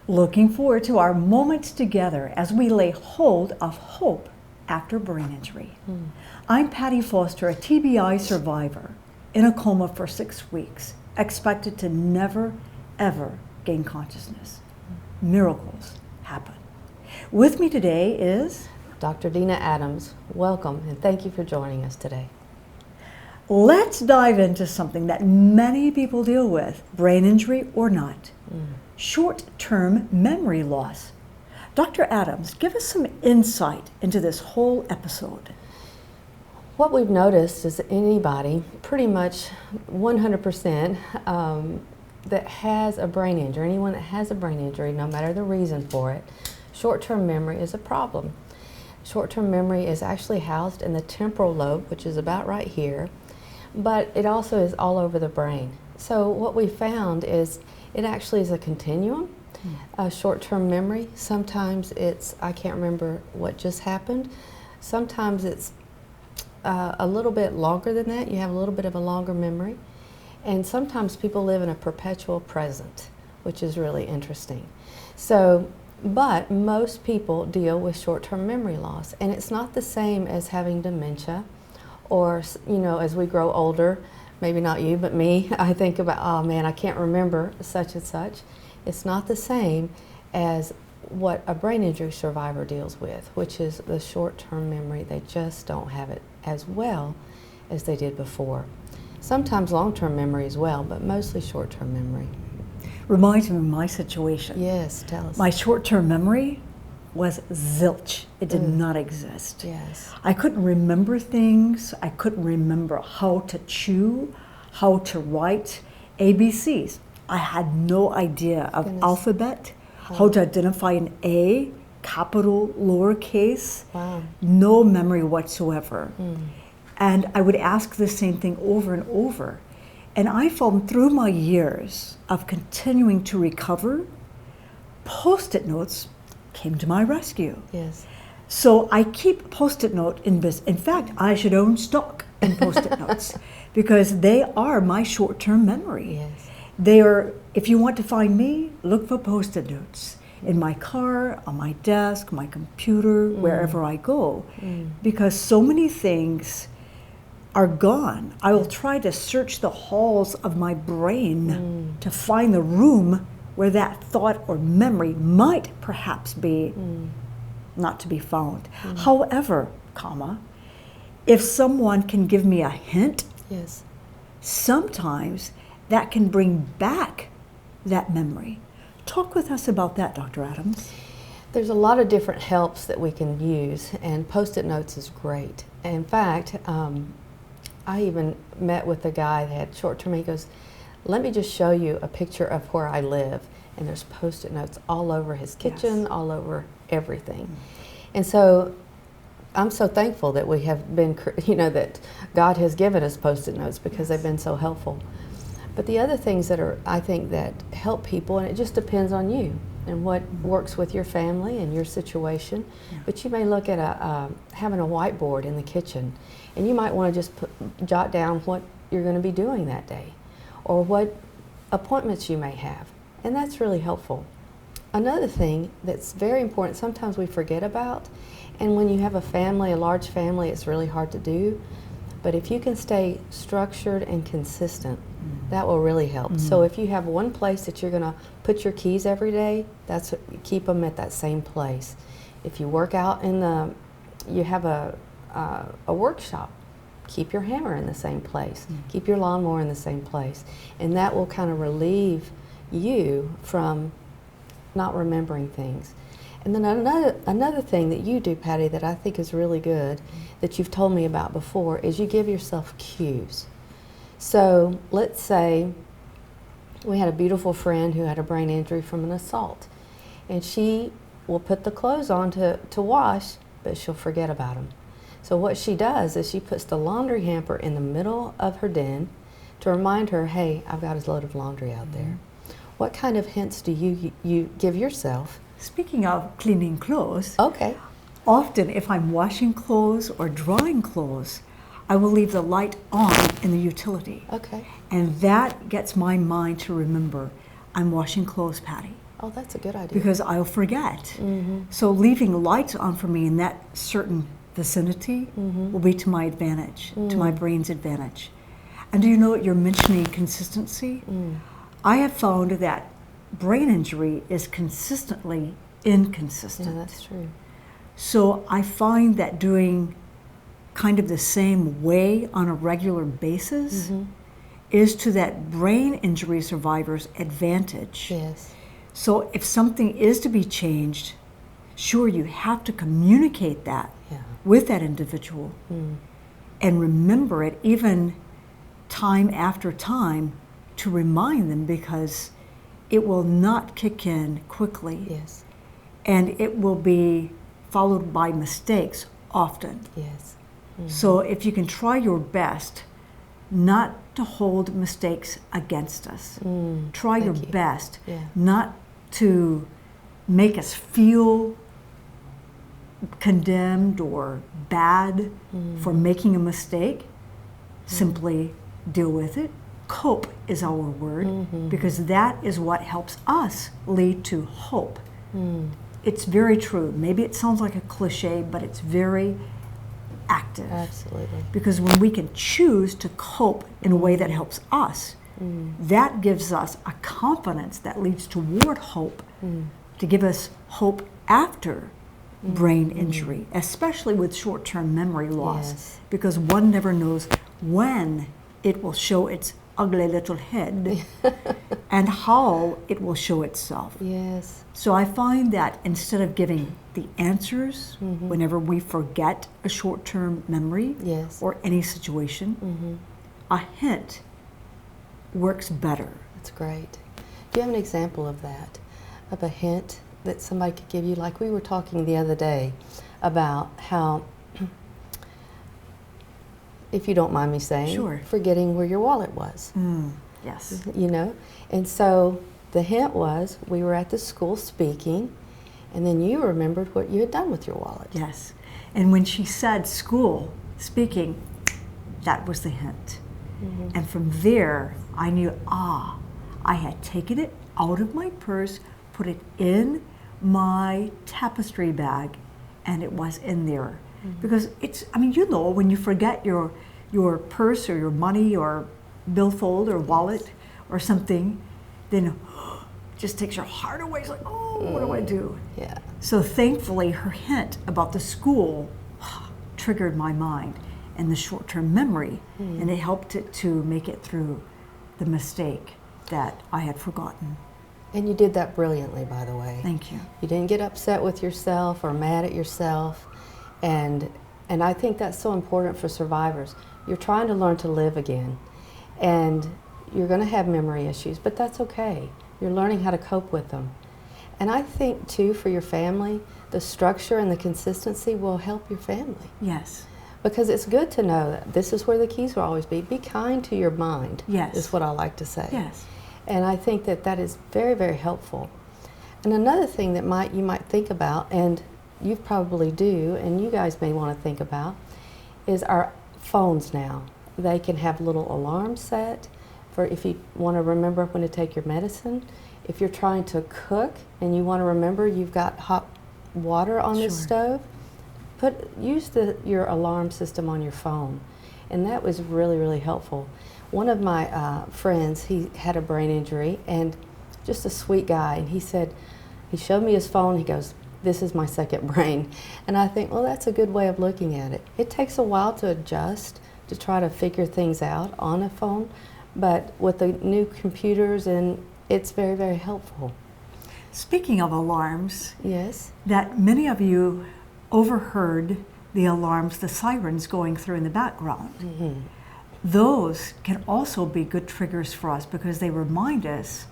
Looking forward to our moments together as we lay hold of hope after brain injury. I'm Patty Foster, a TBI survivor in a coma for 6 weeks, expected to never, ever gain consciousness. Miracles happen. With me today is Dr. Dina Adams. Welcome and thank you for joining us today. Let's dive into something that many people deal with, brain injury or not. Short-term memory loss. Dr. Adams, give us some insight into this whole episode. What we've noticed is that anybody, pretty much 100%, that has a brain injury, anyone that has a brain injury, no matter the reason for it, short-term memory is a problem. Short-term memory is actually housed in the temporal lobe, which is about right here, but it also is all over the brain. So what we found is it actually is a continuum. Short-term memory, sometimes it's, I can't remember what just happened. Sometimes it's a little bit longer than that. You have a little bit of a longer memory. And sometimes people live in a perpetual present, which is really interesting. So, but most people deal with short-term memory loss. And it's not the same as having dementia or, you know, as we grow older, maybe not you, but me, I think about, oh man, I can't remember such and such. It's not the same as what a brain injury survivor deals with, which is the short-term memory. They just don't have it as well as they did before. Sometimes long-term memory as well, but mostly short-term memory. Reminds me of my situation. Yes, tell us. My short-term memory was zilch. It did not exist. Yes. I couldn't remember things. I couldn't remember how to chew, how to write ABCs. I had no idea of alphabet, how to identify an A, capital, lowercase. Wow. No memory whatsoever. And I would ask the same thing over and over. And I found through my years of continuing to recover, Post-it notes came to my rescue. Yes. So I keep Post-it note in business. In fact, I should own stock in Post-it notes because they are my short-term memory. Yes. They are, if you want to find me, look for Post-it notes in my car, on my desk, my computer, wherever I go, because so many things are gone. I will try to search the halls of my brain to find the room where that thought or memory might perhaps be not to be found. However, if someone can give me a hint, Yes. sometimes that can bring back that memory. Talk with us about that, Dr. Adams. There's a lot of different helps that we can use, and Post-it notes is great. And in fact, I even met with a guy that had short-term. He goes, let me just show you a picture of where I live. And there's Post-it notes all over his kitchen, all over everything. And so I'm so thankful that we have been, you know, that God has given us Post-it notes because they've been so helpful. But the other things that are, I think, that help people, and it just depends on you and what works with your family and your situation. But you may look at having a whiteboard in the kitchen, and you might want to just jot down what you're going to be doing that day, or what appointments you may have, and that's really helpful. Another thing that's very important, sometimes we forget about, and when you have a family, a large family, it's really hard to do, but if you can stay structured and consistent, that will really help. So if you have one place that you're going to put your keys every day, keep them at that same place. If you work out you have a workshop, keep your hammer in the same place, keep your lawnmower in the same place, and that will kind of relieve you from not remembering things. And then another thing that you do, Patty, that I think is really good, that you've told me about before, is you give yourself cues. So let's say we had a beautiful friend who had a brain injury from an assault, and she will put the clothes on to wash, but she'll forget about them. So what she does is she puts the laundry hamper in the middle of her den to remind her, hey, I've got a load of laundry out there. What kind of hints do you give yourself? Speaking of cleaning clothes, Okay. often if I'm washing clothes or drying clothes, I will leave the light on in the utility. Okay. And that gets my mind to remember I'm washing clothes, Patty, Oh, that's a good idea. because I'll forget. So leaving lights on for me in that certain vicinity will be to my advantage, to my brain's advantage. And do you know what you're mentioning consistency? I have found that brain injury is consistently inconsistent. Yeah, that's true. So I find that doing kind of the same way on a regular basis is to that brain injury survivor's advantage. Yes. So if something is to be changed, sure, you have to communicate that Yeah. with that individual and remember it even time after time to remind them, because it will not kick in quickly Yes. and it will be followed by mistakes often. Yes. So if you can try your best not to hold mistakes against us, try your Thank you. best Yeah. not to make us feel condemned or bad for making a mistake. Simply deal with it. Cope is our word, because that is what helps us lead to hope. It's very true. Maybe it sounds like a cliche, but it's very active. Absolutely. Because when we can choose to cope in a way that helps us, that gives us a confidence that leads toward hope, to give us hope after brain injury, especially with short-term memory loss, Yes. because one never knows when it will show its ugly little head and how it will show itself. Yes. So I find that instead of giving the answers whenever we forget a short-term memory Yes. or any situation, a hint works better. That's great. Do you have an example of that? Of a hint that somebody could give you? Like we were talking the other day about how, if you don't mind me saying, Sure. forgetting where your wallet was. Yes. You know? And so the hint was we were at the school speaking, and then you remembered what you had done with your wallet. Yes. And when she said school speaking, that was the hint. And from there, I knew, I had taken it out of my purse, put it in my tapestry bag, and it was in there. Because it's, I mean, you know, when you forget your purse or your money or billfold or wallet or something, then it just takes your heart away. It's like, oh, what do I do? Yeah. So thankfully, her hint about the school triggered my mind and the short-term memory, and it helped it to make it through the mistake that I had forgotten. And you did that brilliantly, by the way. Thank you. You didn't get upset with yourself or mad at yourself. And I think that's so important for survivors. You're trying to learn to live again. And you're going to have memory issues, but that's okay. You're learning how to cope with them. And I think, too, for your family, the structure and the consistency will help your family. Yes. Because it's good to know that this is where the keys will always be. Be kind to your mind, Yes. is what I like to say. Yes. And I think that that is very, very helpful. And another thing that you might think about, and you probably do, and you guys may want to think about, is our phones now. They can have little alarms set for if you want to remember when to take your medicine. If you're trying to cook and you want to remember you've got hot water on the Sure. stove, use your alarm system on your phone. And that was really, really helpful. One of my friends, he had a brain injury, and just a sweet guy, and he showed me his phone, he goes, "This is my second brain." And I think, well, that's a good way of looking at it. It takes a while to adjust, to try to figure things out on a phone, but with the new computers, and it's very, very helpful. Speaking of alarms, Yes. that many of you overheard the alarms, the sirens going through in the background. Those can also be good triggers for us because they remind us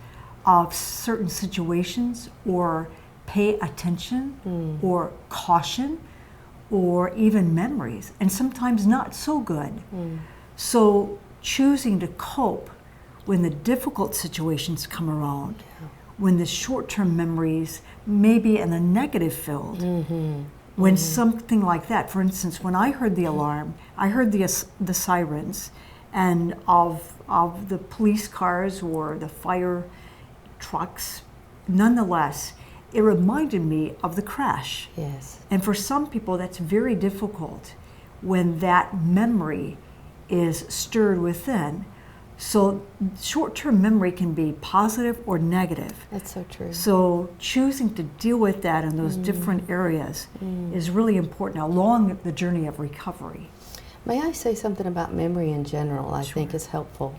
of certain situations or pay attention or caution or even memories, and sometimes not so good. So choosing to cope when the difficult situations come around, when the short-term memories may be in a negative field, when something like that, for instance, when I heard the alarm, I heard the sirens and of the police cars or the fire trucks, nonetheless, it reminded me of the crash. Yes. And for some people, that's very difficult when that memory is stirred within. So short-term memory can be positive or negative. That's so true. So choosing to deal with that in those different areas is really important along the journey of recovery. May I say something about memory in general? I Sure. think is helpful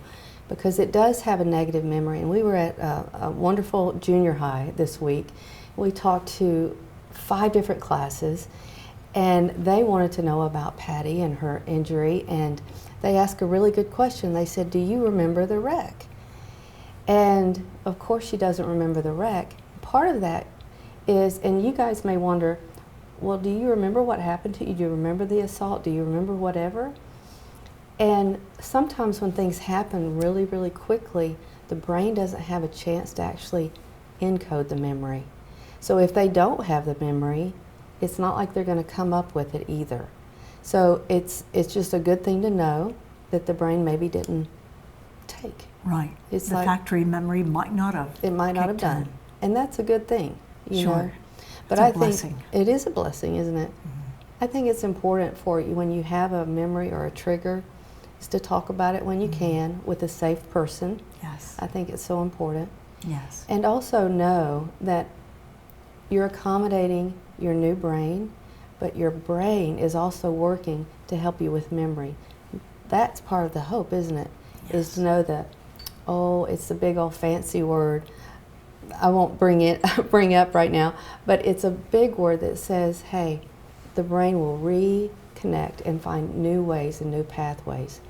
because it does have a negative memory. And we were at a wonderful junior high this week. We talked to 5 different classes, and they wanted to know about Patty and her injury, and they asked a really good question. They said, "Do you remember the wreck?" And of course she doesn't remember the wreck. Part of that is, and you guys may wonder, well, do you remember what happened to you? Do you remember the assault? Do you remember whatever? And sometimes when things happen really, really quickly, the brain doesn't have a chance to actually encode the memory. So if they don't have the memory, it's not like they're going to come up with it either. So it's just a good thing to know that the brain maybe didn't take. Right. It's the like- factory memory might not have. It might not have kicked done. in. And that's a good thing, you know. Sure. But It's a I think blessing. it is a blessing, isn't it? I think it's important for you when you have a memory or a trigger is to talk about it when you can with a safe person. Yes. I think it's so important. Yes. And also know that you're accommodating your new brain, but your brain is also working to help you with memory. That's part of the hope, isn't it? Is Yes. to know that, oh, it's a big old fancy word. I won't bring up right now, but it's a big word that says, hey, the brain will reconnect and find new ways and new pathways.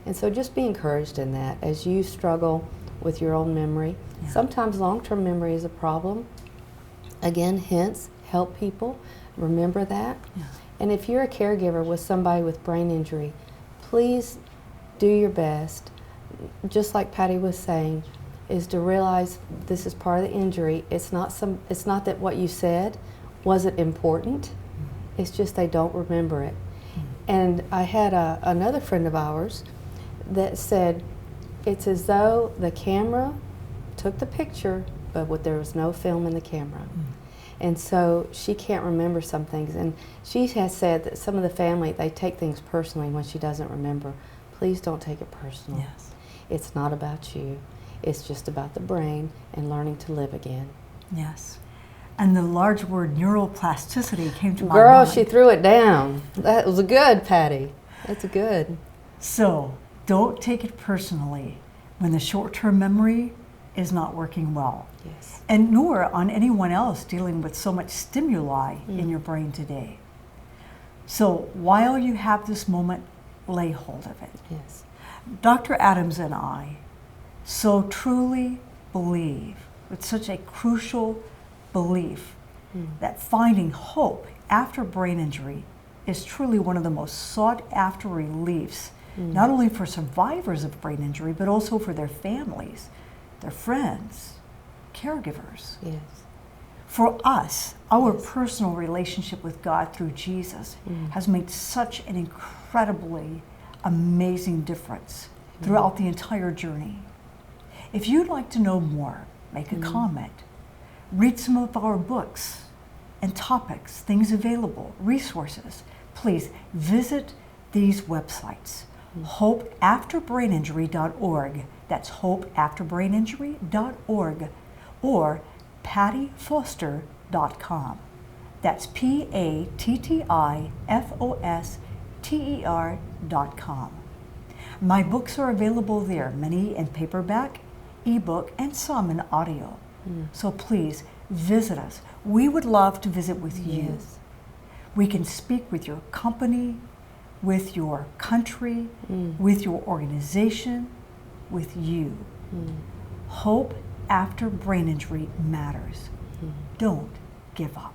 And so just be encouraged in that as you struggle with your own memory. Yeah. Sometimes long-term memory is a problem. Again, hence, help people. Remember that. Yeah. And if you're a caregiver with somebody with brain injury, please do your best, just like Patty was saying, is to realize this is part of the injury. It's not that what you said wasn't important. It's just they don't remember it. And I had another friend of ours that said it's as though the camera took the picture, but there was no film in the camera. And so she can't remember some things. And she has said that some of the family, they take things personally when she doesn't remember. Please don't take it personal. Yes. It's not about you. It's just about the brain and learning to live again. Yes. And the large word neuroplasticity came to my Girl, mind. she threw it down. That was good, Patty. That's good. So don't take it personally when the short-term memory is not working well. Yes. And nor on anyone else dealing with so much stimuli in your brain today. So while you have this moment, lay hold of it. Yes. Dr. Adams and I so truly believe, with such a crucial belief, that finding hope after brain injury is truly one of the most sought after reliefs, not only for survivors of brain injury, but also for their families, their friends, caregivers. Yes. For us, our personal relationship with God through Jesus has made such an incredibly amazing difference throughout the entire journey. If you'd like to know more, make a comment, read some of our books and topics, things available, resources, please visit these websites. hopeafterbraininjury.org, that's hopeafterbraininjury.org, or pattyfoster.com. That's pattifoster.com. My books are available there, many in paperback, ebook, and some in audio. So please visit us. We would love to visit with you. Yes. We can speak with your company, with your country, with your organization, with you. Hope after brain injury matters. Don't give up.